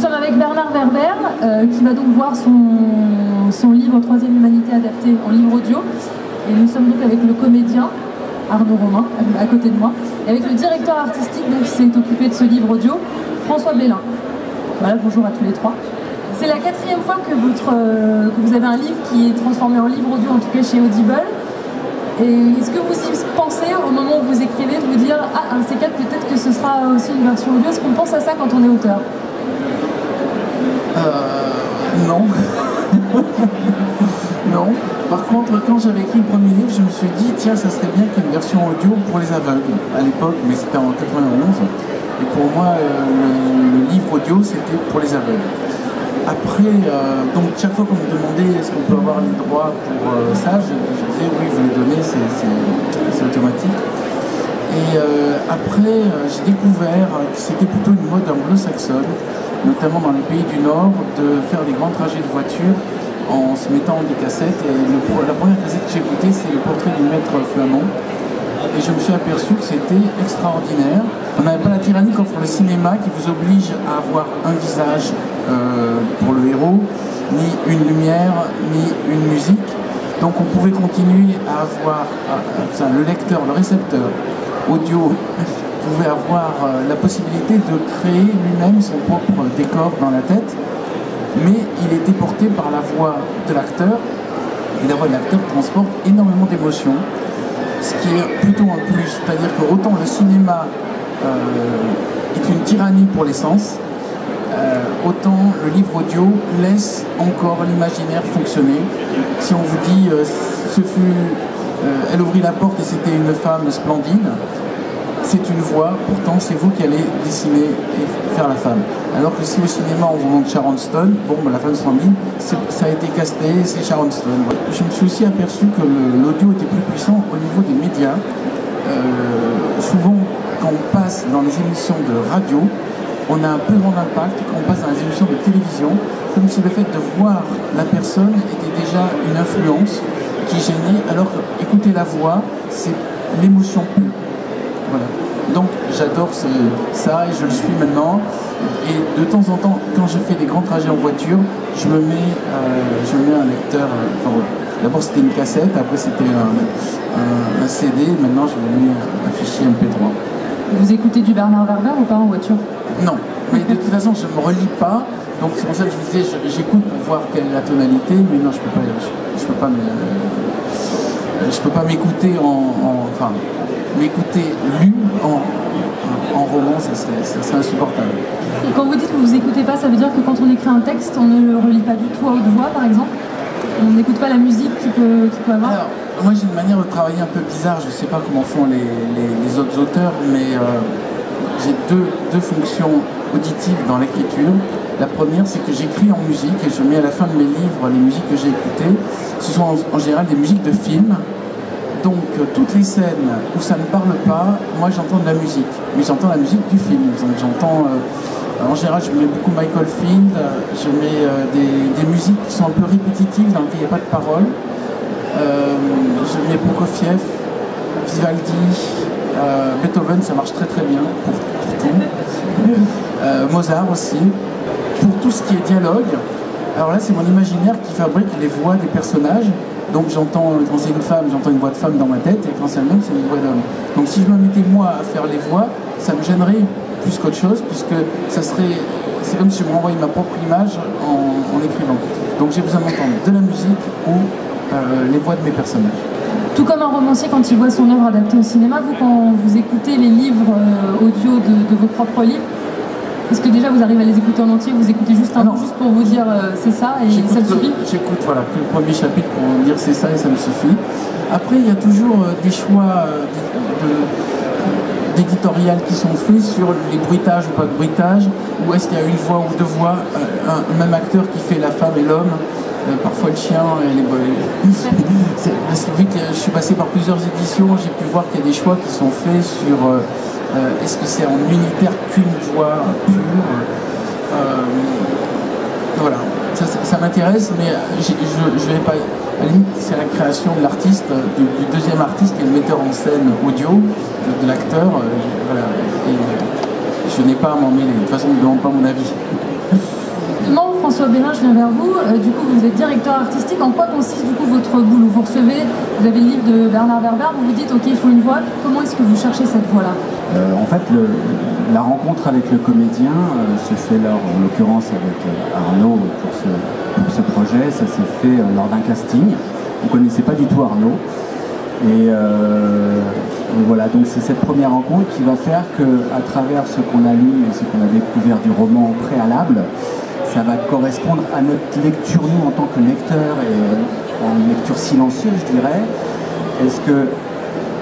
sommes avec Bernard Werber, qui va donc voir son livre Troisième Humanité adapté en livre audio. Et nous sommes donc avec le comédien Arnaud Romain, à côté de moi, et avec le directeur artistique donc, qui s'est occupé de ce livre audio, François Bellin. Voilà, bonjour à tous les trois. C'est la 4e fois que vous avez un livre qui est transformé en livre audio, en tout cas chez Audible. Et est-ce que vous y pensez au moment où vous écrivez de vous dire « Ah, un de ces quatre, peut-être que ce sera aussi une version audio ». Est-ce qu'on pense à ça quand on est auteur? Non. Non. Par contre, quand j'avais écrit le premier livre, je me suis dit, tiens, ça serait bien qu'il y ait une version audio pour les aveugles, à l'époque, mais c'était en 91. Et pour moi, le livre audio, c'était pour les aveugles. Après, donc chaque fois qu'on me demandait est-ce qu'on peut avoir les droits pour ça, je disais oui, vous les donnez, c'est automatique. Et après, j'ai découvert que c'était plutôt une mode anglo-saxonne, notamment dans les pays du Nord, de faire des grands trajets de voiture en se mettant des cassettes. Et la première cassette que j'ai écoutée, c'est le portrait du maître flamand. Et je me suis aperçu que c'était extraordinaire. On n'avait pas la tyrannie comme pour le cinéma qui vous oblige à avoir un visage pour le héros, ni une lumière, ni une musique. Donc on pouvait continuer à avoir le lecteur, le récepteur audio pouvait avoir la possibilité de créer lui-même son propre décor dans la tête, mais il était porté par la voix de l'acteur, et la voix de l'acteur transporte énormément d'émotions. Ce qui est plutôt un plus, c'est-à-dire que autant le cinéma est une tyrannie pour les sens, autant le livre audio laisse encore l'imaginaire fonctionner. Si on vous dit elle ouvrit la porte et c'était une femme splendide, c'est une voix, pourtant c'est vous qui allez dessiner et faire la femme. Alors que si au cinéma on vous montre Sharon Stone, bon, la femme splendide, ça a été casté, c'est Sharon Stone. Je me suis aussi aperçu que l'audio était plus puissant au niveau des médias. Souvent, quand on passe dans les émissions de radio, on a un plus grand impact quand on passe dans les émissions de télévision, comme si le fait de voir la personne était déjà une influence qui gênait, alors qu'écouter la voix, c'est l'émotion pure. Voilà. Donc j'adore ça et je le suis maintenant. Et de temps en temps, quand je fais des grands trajets en voiture, je me mets un lecteur. D'abord c'était une cassette, après c'était un CD, maintenant je me mets un fichier MP3. Vous écoutez du Bernard Werber ou pas en voiture? Non, mais de toute façon je ne me relis pas. Donc c'est pour ça que je vous disais, j'écoute pour voir quelle est la tonalité, mais non, je peux pas m'écouter enfin, m'écouter lu en roman, c'est insupportable. Et quand vous dites que vous écoutez pas, ça veut dire que quand on écrit un texte, on ne le relit pas du tout à haute voix, par exemple? On n'écoute pas la musique qu'il peut avoir? Alors, moi j'ai une manière de travailler un peu bizarre, je ne sais pas comment font les autres auteurs, mais j'ai deux fonctions auditives dans l'écriture. La première, c'est que j'écris en musique et je mets à la fin de mes livres les musiques que j'ai écoutées. Ce sont en général des musiques de films. Donc toutes les scènes où ça ne parle pas, moi j'entends de la musique. Mais j'entends la musique du film. J'entends, en général, je mets beaucoup Michael Field, je mets des musiques qui sont un peu répétitives, dans lesquelles il n'y a pas de parole. Je mets Prokofiev, Vivaldi, Beethoven, ça marche très très bien pour tout. Mozart aussi. Pour tout ce qui est dialogue, alors là c'est mon imaginaire qui fabrique les voix des personnages. Donc j'entends, quand c'est une femme, j'entends une voix de femme dans ma tête, et quand c'est un homme, c'est une voix d'homme. Donc si je me mettais moi à faire les voix, ça me gênerait plus qu'autre chose, puisque c'est comme si je me renvoyais ma propre image en écrivant. Donc j'ai besoin d'entendre de la musique ou les voix de mes personnages. Tout comme un romancier quand il voit son œuvre adaptée au cinéma, vous quand vous écoutez les livres audio de vos propres livres, est-ce que déjà vous arrivez à les écouter en entier, vous écoutez juste un bout juste pour vous dire c'est ça et ça me suffit? J'écoute voilà, que le premier chapitre pour dire c'est ça et ça me suffit. Après il y a toujours des choix d'éditorial qui sont faits sur les bruitages ou pas de bruitage, ou est-ce qu'il y a une voix ou deux voix, un même acteur qui fait la femme et l'homme, parfois le chien et les parce que vu que je suis passé par plusieurs éditions, j'ai pu voir qu'il y a des choix qui sont faits sur est-ce que c'est en unitaire qu'une voix pure, voilà, ça m'intéresse, mais je vais pas, à la limite c'est la création de l'artiste, du deuxième artiste qui est le metteur en scène audio, de l'acteur, voilà, et je n'ai pas à m'en mêler, de toute façon je ne demande pas mon avis. Justement, François Bélin, je viens vers vous. Du coup, vous êtes directeur artistique. En quoi consiste du coup votre boulot? Vous recevez, vous avez le livre de Bernard Werber, vous vous dites ok, il faut une voix. Comment est-ce que vous cherchez cette voix-là? En fait, la rencontre avec le comédien se fait lors, en l'occurrence avec Arnaud pour ce projet. Ça s'est fait lors d'un casting. On ne connaissait pas du tout Arnaud. Et voilà, donc c'est cette première rencontre qui va faire qu'à travers ce qu'on a lu et ce qu'on a découvert du roman au préalable, ça va correspondre à notre lecture, nous, en tant que lecteurs, et en lecture silencieuse, je dirais. Est-ce que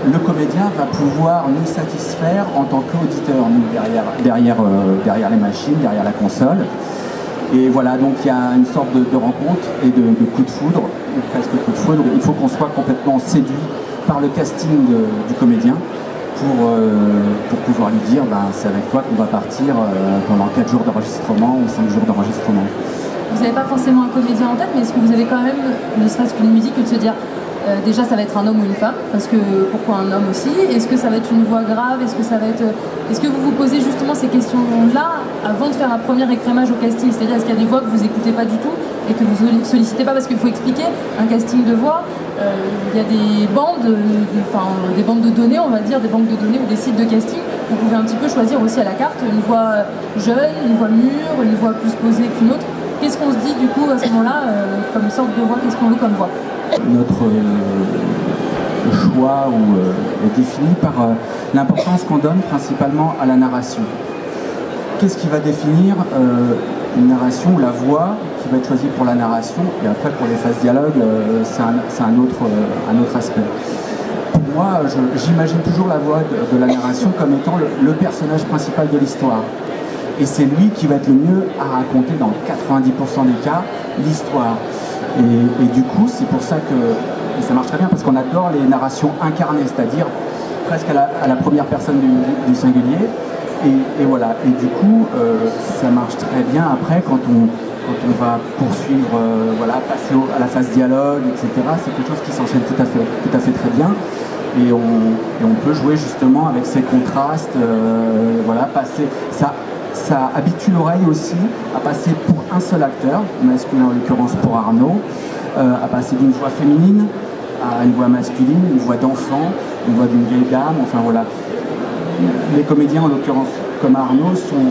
le comédien va pouvoir nous satisfaire en tant qu'auditeur, nous, derrière les machines, derrière la console. Et voilà, donc il y a une sorte de rencontre et de coup de foudre, ou presque coup de foudre. Il faut qu'on soit complètement séduit par le casting du comédien pour pouvoir lui dire c'est avec toi qu'on va partir pendant 4 jours d'enregistrement ou 5 jours d'enregistrement. Vous n'avez pas forcément un comédien en tête, mais est-ce que vous avez quand même, ne serait-ce qu'une musique, de se dire déjà ça va être un homme ou une femme, parce que pourquoi un homme aussi? Est-ce que ça va être une voix grave? Est-ce que vous vous posez justement ces questions-là avant de faire un premier écrémage au casting? C'est-à-dire est-ce qu'il y a des voix que vous n'écoutez pas du tout et que vous ne sollicitez pas? Parce qu'il faut expliquer, un casting de voix, il y a des bandes, des bandes de données, on va dire, des banques de données ou des sites de casting. Vous pouvez un petit peu choisir aussi à la carte une voix jeune, une voix mûre, une voix plus posée qu'une autre. Qu'est-ce qu'on se dit du coup à ce moment-là, comme sorte de voix, qu'est-ce qu'on veut comme voix? Notre choix est défini par l'importance qu'on donne principalement à la narration. Qu'est-ce qui va définir une narration, la voix qui va être choisie pour la narration, et après pour les phases dialogue, c'est un autre aspect. Pour moi, j'imagine toujours la voix de la narration comme étant le personnage principal de l'histoire. Et c'est lui qui va être le mieux à raconter dans 90% des cas l'histoire. Et du coup, c'est pour ça que ça marche très bien, parce qu'on adore les narrations incarnées, c'est-à-dire presque à la première personne du singulier. Et voilà. Et du coup, ça marche très bien après quand on va poursuivre, passer à la phase dialogue, etc. C'est quelque chose qui s'enchaîne tout à fait très bien. Et on peut jouer justement avec ces contrastes, passer ça habitue l'oreille aussi à passer pour un seul acteur, masculin en l'occurrence pour Arnaud, à passer d'une voix féminine à une voix masculine, une voix d'enfant, une voix d'une vieille dame, enfin voilà. Les comédiens en l'occurrence comme Arnaud sont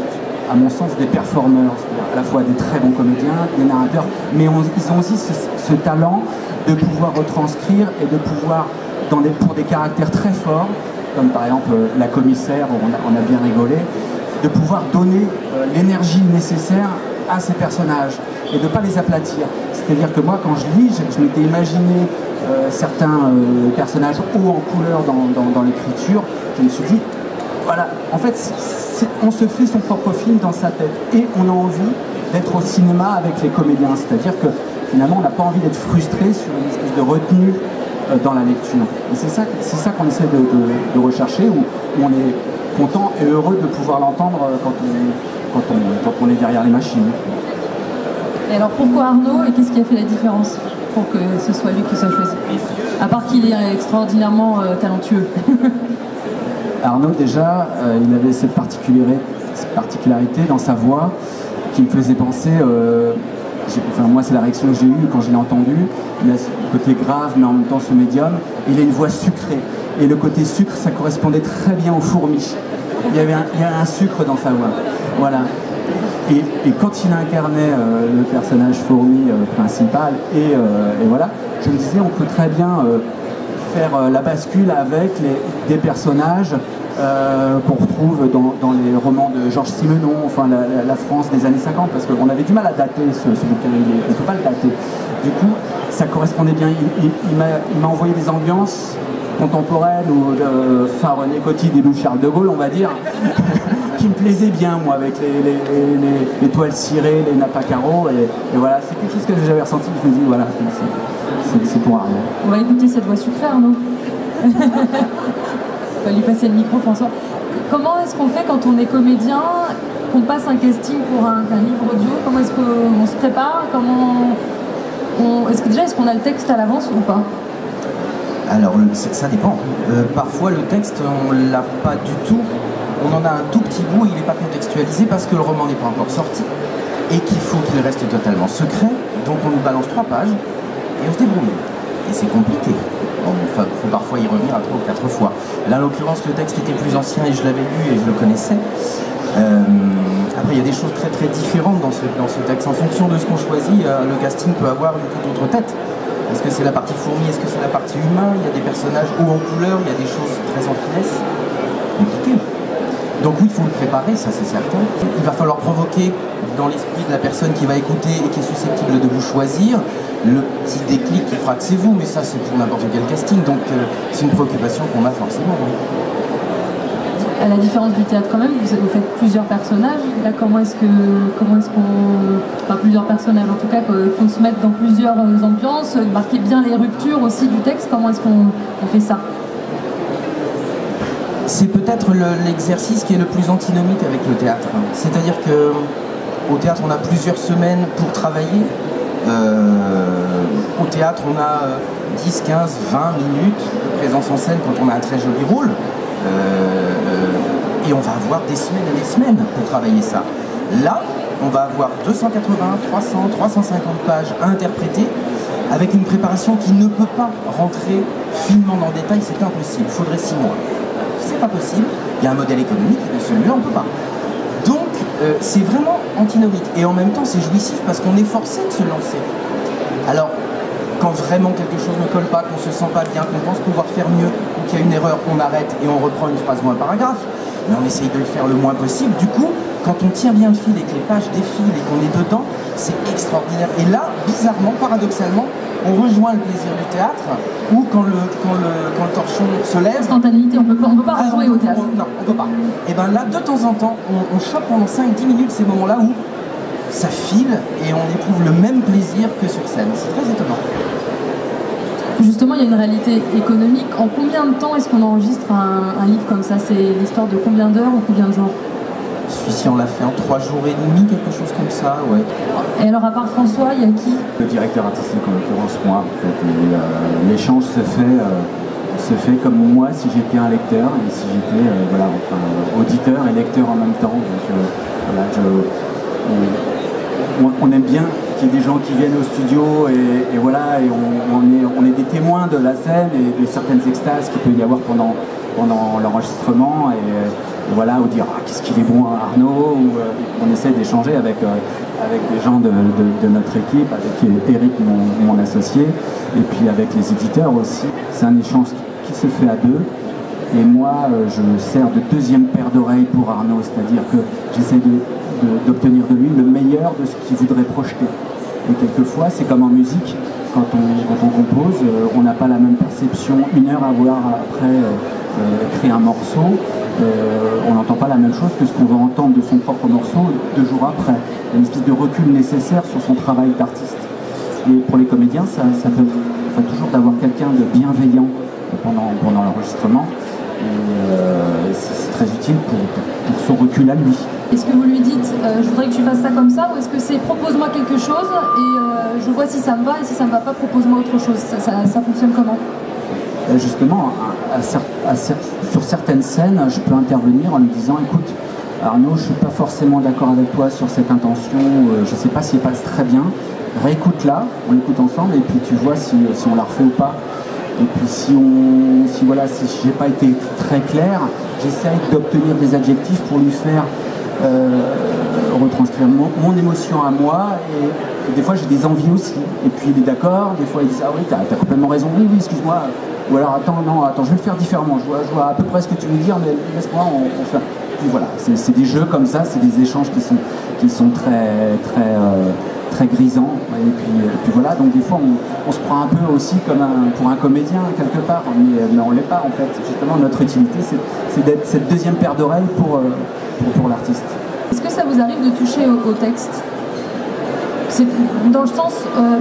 à mon sens des performeurs, à la fois des très bons comédiens, des narrateurs, mais ils ont aussi ce talent de pouvoir retranscrire et de pouvoir, pour des caractères très forts, comme par exemple la commissaire, où on a bien rigolé, de pouvoir donner l'énergie nécessaire à ces personnages et de ne pas les aplatir. C'est-à-dire que moi, quand je lis, je m'étais imaginé certains personnages hauts en couleur dans l'écriture. Je me suis dit, voilà, en fait, on se fait son propre film dans sa tête et on a envie d'être au cinéma avec les comédiens. C'est-à-dire que finalement, on n'a pas envie d'être frustré sur une espèce de retenue dans la lecture. Et c'est ça qu'on essaie de rechercher, où on est content et heureux de pouvoir l'entendre quand on est derrière les machines. Et alors pourquoi Arnaud, et qu'est-ce qui a fait la différence pour que ce soit lui qui soit choisi? À part qu'il est extraordinairement talentueux. Arnaud déjà, il avait cette particularité dans sa voix qui me faisait penser, moi c'est la réaction que j'ai eue quand je l'ai entendu, il a ce côté grave mais en même temps ce médium, il a une voix sucrée. Et le côté sucre, ça correspondait très bien aux fourmis. Il y avait un sucre dans sa voix. Voilà. Et quand il incarnait le personnage fourmi principal, et voilà, je me disais, on peut très bien faire la bascule avec des personnages qu'on retrouve dans les romans de Georges Simenon, enfin la France des années 50, parce qu'on avait du mal à dater ce bouquin, on ne peut pas le dater. Du coup, ça correspondait bien. Il m'a envoyé des ambiances contemporaines ou de René Coty et Charles de Gaulle, on va dire, qui me plaisaient bien, moi, avec les toiles cirées, les nappes à carreaux, et voilà, c'est quelque chose que j'avais ressenti. Je me dis, voilà, c'est pour Arnaud. On va écouter cette voix sucrée, Arnaud. On va lui passer le micro, François. Comment est-ce qu'on fait quand on est comédien, qu'on passe un casting pour un livre audio? Comment est-ce qu'on se prépare? Est-ce qu'on a le texte à l'avance ou pas? Alors, ça dépend. Parfois, le texte, on ne l'a pas du tout. On en a un tout petit bout, il n'est pas contextualisé parce que le roman n'est pas encore sorti. et qu'il faut qu'il reste totalement secret. Donc on nous balance 3 pages et on se débrouille. Et c'est compliqué. Il faut parfois y revenir à 3 ou 4 fois. Là, en l'occurrence, le texte était plus ancien et je l'avais lu et je le connaissais. Après, il y a des choses très très différentes dans ce texte. En fonction de ce qu'on choisit, le casting peut avoir une toute autre tête. Est-ce que c'est la partie fourmi? Est-ce que c'est la partie humain? Il y a des personnages hauts en couleur, il y a des choses très en finesse. Compliqué. Donc oui, il faut le préparer, ça c'est certain. Il va falloir provoquer dans l'esprit de la personne qui va écouter et qui est susceptible de vous choisir le petit déclic qui fera que c'est vous, mais ça c'est pour n'importe quel casting, donc c'est une préoccupation qu'on a forcément. Oui. À la différence du théâtre quand même, vous faites plusieurs personnages. Là, comment est-ce qu'on... Enfin, plusieurs personnages en tout cas, il faut se mettre dans plusieurs ambiances, marquer bien les ruptures aussi du texte. Comment est-ce qu'on fait ça? C'est peut-être l'exercice qui est le plus antinomique avec le théâtre. C'est-à-dire qu'au théâtre, on a plusieurs semaines pour travailler. Au théâtre, on a 10, 15, 20 minutes de présence en scène quand on a un très joli rôle. Et on va avoir des semaines et des semaines pour travailler ça. Là, on va avoir 280, 300, 350 pages à interpréter avec une préparation qui ne peut pas rentrer finement dans le détail, c'est impossible. Il faudrait 6 mois. C'est pas possible. Il y a un modèle économique et celui-là, on ne peut pas. Donc, c'est vraiment antinomique. Et en même temps, c'est jouissif parce qu'on est forcé de se lancer. Alors, quand vraiment quelque chose ne colle pas, qu'on se sent pas bien, qu'on pense pouvoir faire mieux, ou qu'il y a une erreur, on arrête et on reprend une phrase ou un paragraphe. Mais on essaye de le faire le moins possible. Du coup, quand on tient bien le fil et que les pages défilent et qu'on est dedans, c'est extraordinaire. Et là, bizarrement, paradoxalement, on rejoint le plaisir du théâtre, ou quand le torchon se lève... Instantanéité, on peut pas rejouer au théâtre. Non, on peut pas. Et bien là, de temps en temps, on chope pendant 5-10 minutes ces moments-là où ça file et on éprouve le même plaisir que sur scène. C'est très étonnant. Justement, il y a une réalité économique. En combien de temps est-ce qu'on enregistre un livre comme ça? C'est l'histoire de combien d'heures ou combien de jours? Celui-ci, on l'a fait en 3 jours et demi, quelque chose comme ça, ouais. Et alors, à part François, il y a qui? Le directeur artistique, en l'occurrence moi. En fait. L'échange se fait comme moi si j'étais un lecteur et si j'étais auditeur et lecteur en même temps. Donc, on aime bien qu'il y ait des gens qui viennent au studio et voilà, et on est des témoins de la scène et de certaines extases qu'il peut y avoir pendant l'enregistrement et voilà, ou dire qu'est-ce qu'il est bon Arnaud, ou on essaie d'échanger avec des gens de notre équipe, avec Eric, mon associé, et puis avec les éditeurs aussi. C'est un échange qui se fait à deux. Et moi, je sers de deuxième paire d'oreilles pour Arnaud, c'est-à-dire que j'essaie d'obtenir de lui le meilleur de ce qu'il voudrait projeter. Et quelquefois, c'est comme en musique, quand on compose, on n'a pas la même perception. 1 heure à voir après créer un morceau, on n'entend pas la même chose que ce qu'on va entendre de son propre morceau 2 jours après. Il y a une espèce de recul nécessaire sur son travail d'artiste. Et pour les comédiens, ça peut être toujours d'avoir quelqu'un de bienveillant pendant l'enregistrement. Et c'est très utile pour son recul à lui. Est-ce que vous lui dites je voudrais que tu fasses ça comme ça, ou est-ce que c'est propose-moi quelque chose et je vois si ça me va, et si ça me va pas, propose-moi autre chose? Ça fonctionne comment? Justement, sur certaines scènes, je peux intervenir en lui disant écoute, Arnaud, je suis pas forcément d'accord avec toi sur cette intention, je sais pas si elle passe très bien, réécoute-la, on l'écoute ensemble et puis tu vois si on la refait ou pas. Et puis si j'ai pas été très clair, j'essaye d'obtenir des adjectifs pour lui faire retranscrire mon émotion à moi, et des fois j'ai des envies aussi, et puis il est d'accord, des fois il dit ah oui t'as complètement raison, oui excuse-moi, ou alors attends je vais le faire différemment, je vois à peu près ce que tu veux dire, mais laisse-moi on fait. Et voilà, c'est des jeux comme ça, c'est des échanges qui sont très grisants, et puis voilà, donc des fois on se prend un peu aussi comme pour un comédien quelque part, mais on l'est pas en fait. Justement, notre utilité c'est d'être cette deuxième paire d'oreilles pour l'artiste. Est-ce que ça vous arrive de toucher au texte? C'est dans le sens,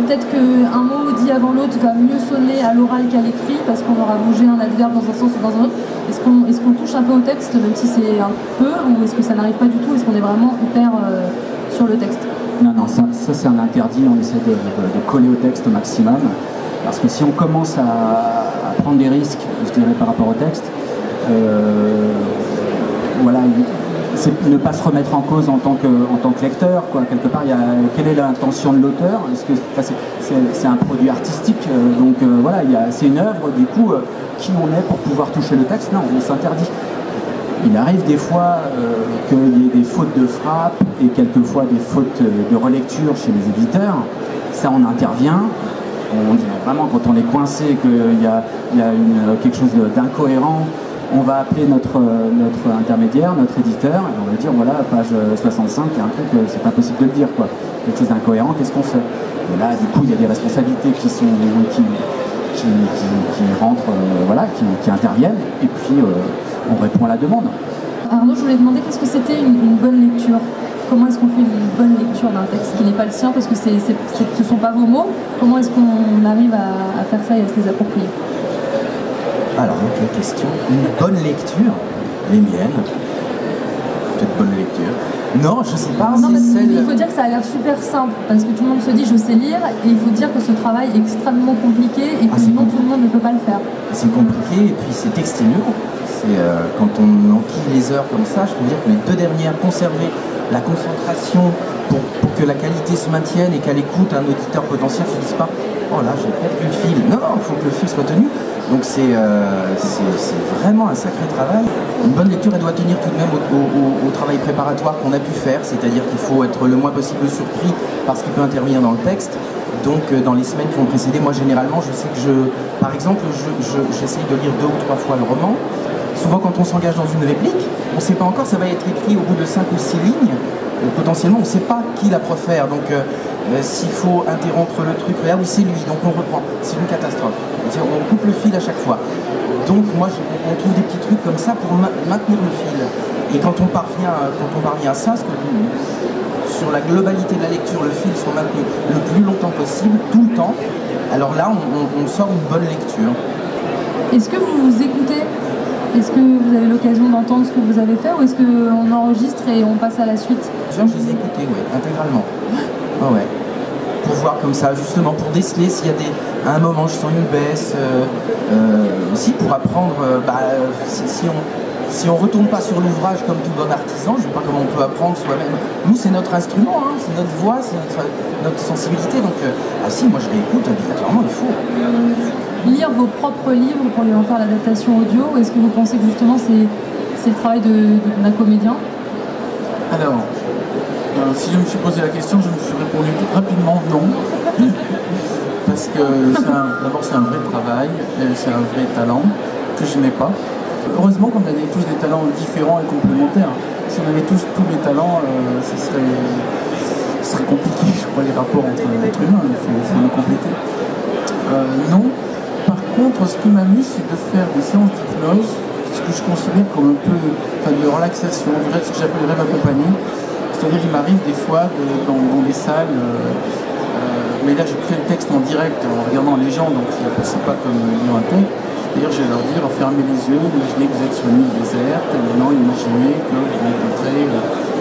peut-être qu'un mot dit avant l'autre va mieux sonner à l'oral qu'à l'écrit, parce qu'on aura bougé un adverbe dans un sens ou dans un autre. Est-ce qu'on touche un peu au texte, même si c'est un peu, ou est-ce que ça n'arrive pas du tout? Est-ce qu'on est vraiment hyper sur le texte? Non, ça c'est un interdit, on essaie de coller au texte au maximum, parce que si on commence à prendre des risques, je dirais, par rapport au texte, voilà, c'est ne pas se remettre en cause en tant que lecteur, quoi. Quelque part, quelle est l'intention de l'auteur? Est-ce que c'est un produit artistique, donc voilà, c'est une œuvre, du coup, qui on est pour pouvoir toucher le texte? Non, on s'interdit. Il arrive des fois qu'il y ait des fautes de frappe et quelquefois des fautes de relecture chez les éditeurs. Ça, on intervient. On dit vraiment, quand on est coincé, qu'il y a quelque chose d'incohérent, on va appeler notre intermédiaire, notre éditeur, et on va dire, voilà, page 65, il y a un truc, c'est pas possible de le dire, quoi. Quelque chose d'incohérent, qu'est-ce qu'on fait? Et là, du coup, il y a des responsabilités qui rentrent, voilà, qui interviennent, et puis on répond à la demande. Arnaud, je voulais demander qu'est-ce que c'était une bonne lecture? Comment est-ce qu'on fait une bonne lecture d'un texte qui n'est pas le sien, parce que ce ne sont pas vos mots? Comment est-ce qu'on arrive à faire ça et à se les approprier? Alors, quelle question. Une bonne lecture, les miennes. Peut-être bonne lecture. Non, je sais pas. Non, il faut dire que ça a l'air super simple, parce que tout le monde se dit je sais lire, et il faut dire que ce travail est extrêmement compliqué et que sinon tout le monde ne peut pas le faire. C'est compliqué et puis c'est exténuant. Quand on enquille les heures comme ça, je peux dire que les 2 dernières, conserver la concentration pour que la qualité se maintienne et qu'à l'écoute un auditeur potentiel ne se dise pas oh là j'ai perdu le fil. Non, il faut que le fil soit tenu. Donc c'est vraiment un sacré travail. Une bonne lecture, elle doit tenir tout de même au travail préparatoire qu'on a pu faire, c'est-à-dire qu'il faut être le moins possible surpris par ce qui peut intervenir dans le texte. Donc dans les semaines qui ont précédé, moi généralement je sais que par exemple, j'essaye de lire 2 ou 3 fois le roman. Souvent quand on s'engage dans une réplique, on ne sait pas encore, ça va être écrit au bout de 5 ou 6 lignes. Potentiellement on ne sait pas qui la profère. Donc s'il faut interrompre le truc, ah oui c'est lui, donc on reprend. C'est une catastrophe. On coupe le fil à chaque fois. Donc moi on trouve des petits trucs comme ça pour maintenir le fil. Et quand on parvient à ça, sur la globalité de la lecture, le fil soit maintenu le plus longtemps possible, tout le temps, alors là on sort une bonne lecture. Est-ce que vous vous écoutez? Est-ce que vous avez l'occasion d'entendre ce que vous avez fait, ou est-ce qu'on enregistre et on passe à la suite? Je les ai écoutés, oui, intégralement. Ah ouais. Pour voir comme ça, justement, pour déceler s'il y a à un moment je sens une baisse, aussi pour apprendre, si on ne retourne pas sur l'ouvrage comme tout bon artisan, je ne sais pas comment on peut apprendre soi-même. Nous, c'est notre instrument, hein, c'est notre voix, c'est notre sensibilité. Donc, si, moi je réécoute obligatoirement, il faut. Lire vos propres livres pour lui en faire l'adaptation audio, ou est-ce que vous pensez que justement c'est le travail d'un comédien? Alors, si je me suis posé la question, je me suis répondu rapidement non. Parce que d'abord c'est un vrai travail, c'est un vrai talent que je n'ai pas. Heureusement qu'on avait tous des talents différents et complémentaires. Si on avait tous les talents, ce serait compliqué, je crois, les rapports entre êtres humains, il faut le compléter. Non. Par contre, ce qui m'amuse, c'est de faire des séances d'hypnose, ce que je considère comme un peu de relaxation, ce que j'appelle rêve accompagné. C'est-à-dire qu'il m'arrive des fois dans des salles, mais là je crée le texte en direct en regardant les gens, donc c'est pas comme lire un texte. D'ailleurs, je vais leur dire, fermez les yeux, imaginez que vous êtes sur une île déserte, et maintenant imaginez que vous rencontrez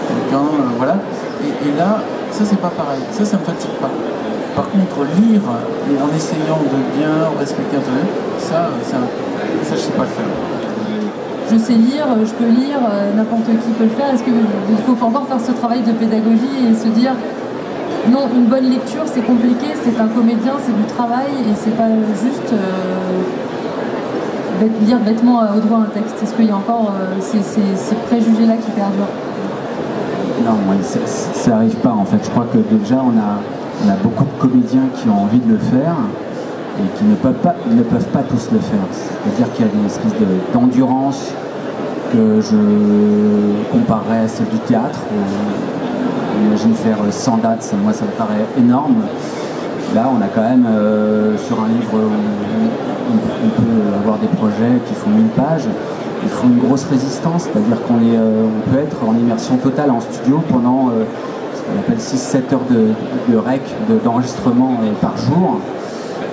quelqu'un, voilà. Et là, ça c'est pas pareil, ça me fatigue pas. Par contre, lire et en essayant de bien respecter un truc, ça je sais pas le faire. Je sais lire, je peux lire, n'importe qui peut le faire. Est-ce qu'il faut encore faire ce travail de pédagogie et se dire non, une bonne lecture c'est compliqué, c'est un comédien, c'est du travail et c'est pas juste lire bêtement au doigt un texte? Est-ce qu'il y a encore ces préjugés-là qui perdurent? Non, ça n'arrive pas en fait. Je crois que déjà on a beaucoup de comédiens qui ont envie de le faire et qui ne peuvent pas tous le faire. C'est-à-dire qu'il y a une espèce d'endurance que je comparerais à celle du théâtre. Imagine faire 100 dates, moi ça me paraît énorme. Là on a quand même sur un livre où on peut avoir des projets qui font 1000 pages, il faut une grosse résistance, c'est-à-dire qu'on peut être en immersion totale en studio pendant ce qu'on appelle 6-7 heures de rec, d'enregistrement par jour.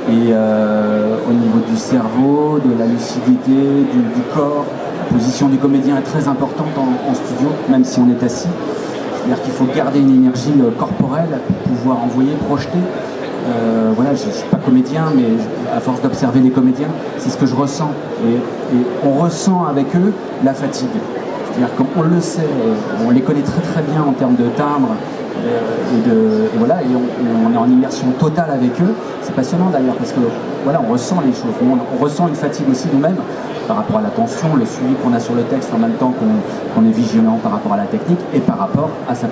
Et au niveau du cerveau, de la lucidité, du corps, la position du comédien est très importante en studio, même si on est assis. C'est-à-dire qu'il faut garder une énergie corporelle pour pouvoir envoyer, projeter. Voilà, je ne suis pas comédien, mais à force d'observer les comédiens, c'est ce que je ressens. Et on ressent avec eux la fatigue. C'est-à-dire qu'on le sait, on les connaît très très bien en termes de timbre, et on est en immersion totale avec eux. C'est passionnant d'ailleurs parce que voilà, on ressent les choses. On ressent une fatigue aussi nous-mêmes par rapport à l'attention, le suivi qu'on a sur le texte en même temps qu'on est vigilant par rapport à la technique et par rapport à sa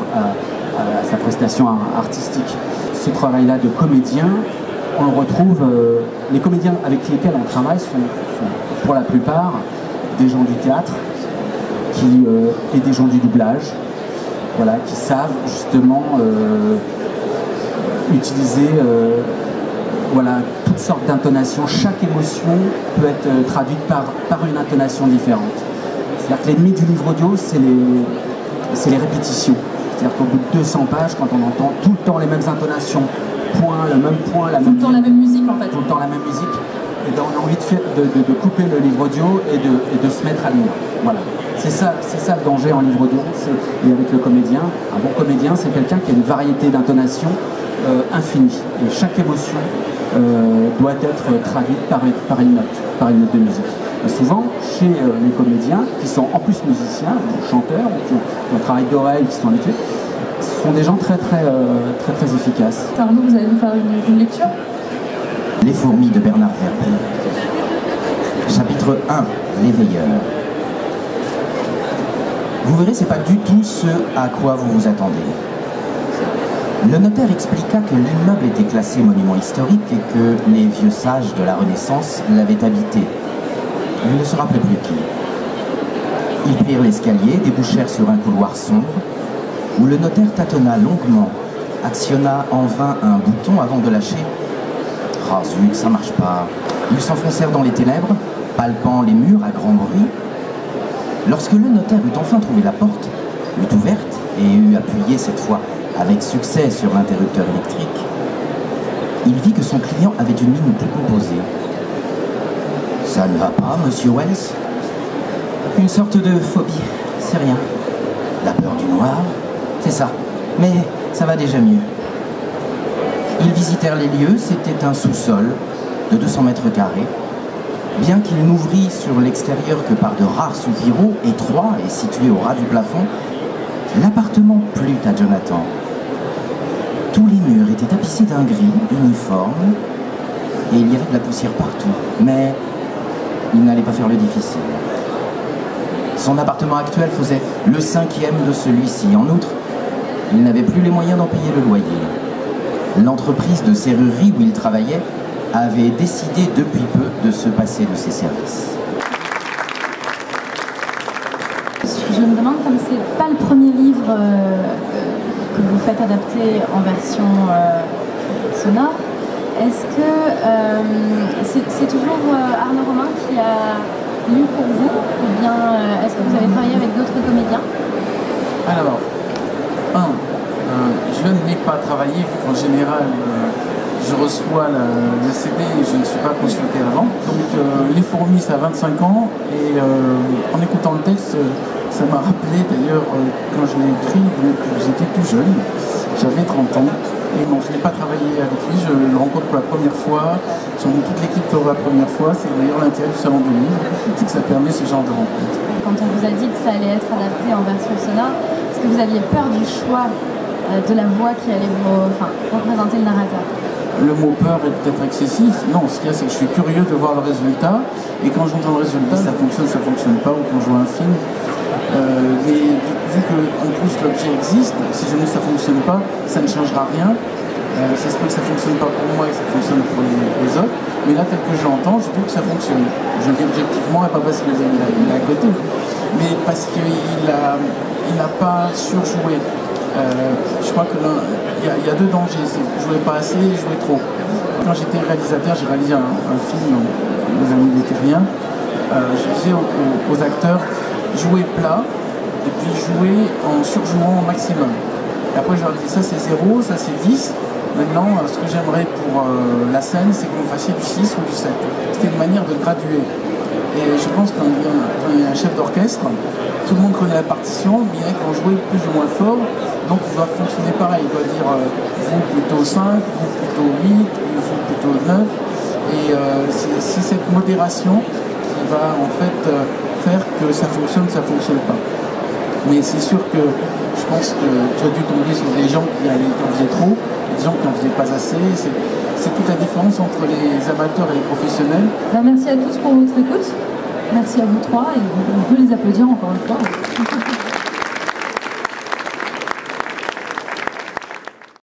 prestation artistique. Ce travail-là de comédien, on le retrouve, les comédiens avec lesquels on travaille sont pour la plupart des gens du théâtre et des gens du doublage, voilà, qui savent justement utiliser voilà, toutes sortes d'intonations. Chaque émotion peut être traduite par une intonation différente. C'est-à-dire que l'ennemi du livre audio, c'est les répétitions. C'est-à-dire qu'au bout de 200 pages, quand on entend tout le temps les mêmes intonations, le même point, la même... Tout le temps la même musique en fait. Tout le temps la même musique, et ben on a envie de couper le livre audio et de se mettre à lire. Voilà. C'est ça le danger en livre audio, et avec le comédien. Un bon comédien, c'est quelqu'un qui a une variété d'intonations infinie. Et chaque émotion doit être traduite par une note de musique. Et souvent, chez les comédiens, qui sont en plus musiciens, ou chanteurs, ou qui ont un travail d'oreille, qui sont habitués, ce sont des gens très efficaces. Arnaud, vous allez nous faire une lecture? Les fourmis de Bernard Werber. Chapitre 1, les veilleurs. Vous verrez, c'est pas du tout ce à quoi vous vous attendez. Le notaire expliqua que l'immeuble était classé monument historique et que les vieux sages de la Renaissance l'avaient habité. Il ne se rappelait plus qui. Ils prirent l'escalier, débouchèrent sur un couloir sombre, où le notaire tâtonna longuement, actionna en vain un bouton avant de lâcher. Ah zut, ça marche pas. Ils s'enfoncèrent dans les ténèbres, palpant les murs à grand bruit. Lorsque le notaire eut enfin trouvé la porte, l'eut ouverte et eut appuyé cette fois avec succès sur l'interrupteur électrique, il vit que son client avait une mine décomposée. « Ça ne va pas, monsieur Wells ?»« Une sorte de phobie, c'est rien. La peur du noir, c'est ça. Mais ça va déjà mieux. » Ils visitèrent les lieux, c'était un sous-sol de 200 mètres carrés. Bien qu'il n'ouvrît sur l'extérieur que par de rares soupiraux, étroits et situés au ras du plafond, l'appartement plut à Jonathan. Tous les murs étaient tapissés d'un gris uniforme et il y avait de la poussière partout. Mais il n'allait pas faire le difficile. Son appartement actuel faisait le 5e de celui-ci. En outre, il n'avait plus les moyens d'en payer le loyer. L'entreprise de serrurerie où il travaillait avait décidé depuis peu de se passer de ses services. Je me demande, comme c'est pas le premier livre que vous faites adapter en version sonore, est-ce que c'est toujours Arnaud Romain qui a lu pour vous, ou bien est-ce que vous avez travaillé avec d'autres comédiens? Alors, je n'ai pas travaillé, vu qu'en général, je reçois le CD et je ne suis pas consulté avant. Donc, Les Fourmis, ça a 25 ans, et en écoutant le texte, ça m'a rappelé d'ailleurs quand je l'ai écrit, j'étais tout jeune, j'avais 30 ans. Et non, je n'ai pas travaillé avec lui, je le rencontre pour la première fois, j'en ai toute l'équipe pour la première fois, c'est d'ailleurs l'intérêt du salon du livre, c'est que ça permet ce genre de rencontre. Quand on vous a dit que ça allait être adapté en version sonore, est-ce que vous aviez peur du choix de la voix qui allait représenter le narrateur? Le mot peur est peut-être excessif. Non, ce qu'il y a, c'est que je suis curieux de voir le résultat, et quand j'entends le résultat, ça fonctionne pas, ou quand je vois un film. Mais vu que en plus l'objet existe, si jamais ça fonctionne pas, ça ne changera rien. Ça se peut que ça fonctionne pas pour moi et que ça fonctionne pour les autres. Mais là, tel que je l'entends, je trouve que ça fonctionne. Je le dis objectivement et pas parce qu'il est à côté, mais parce qu'il n'a pas surjoué. Je crois que il y a deux dangers, c'est jouer pas assez et jouer trop. Quand j'étais réalisateur, j'ai réalisé un film, Les Amis des Terriens. Je disais aux acteurs, jouer plat et puis jouer en surjouant au maximum. Et après je leur dis ça c'est 0, ça c'est 10. Maintenant ce que j'aimerais pour la scène c'est que vous fassiez du 6 ou du 7. C'était une manière de graduer. Et je pense quand il y a un chef d'orchestre, tout le monde connaît la partition, mais il y en a qui vont jouer plus ou moins fort, donc il doit fonctionner pareil. Il doit dire vous plutôt 5, vous plutôt 8, vous plutôt 9. Et c'est cette modération qui va en fait faire que ça fonctionne pas. Mais c'est sûr que je pense que tu as dû tomber sur des gens qui en faisaient trop, et des gens qui en faisaient pas assez. C'est toute la différence entre les amateurs et les professionnels. Merci à tous pour votre écoute. Merci à vous trois et on peut les applaudir encore une fois.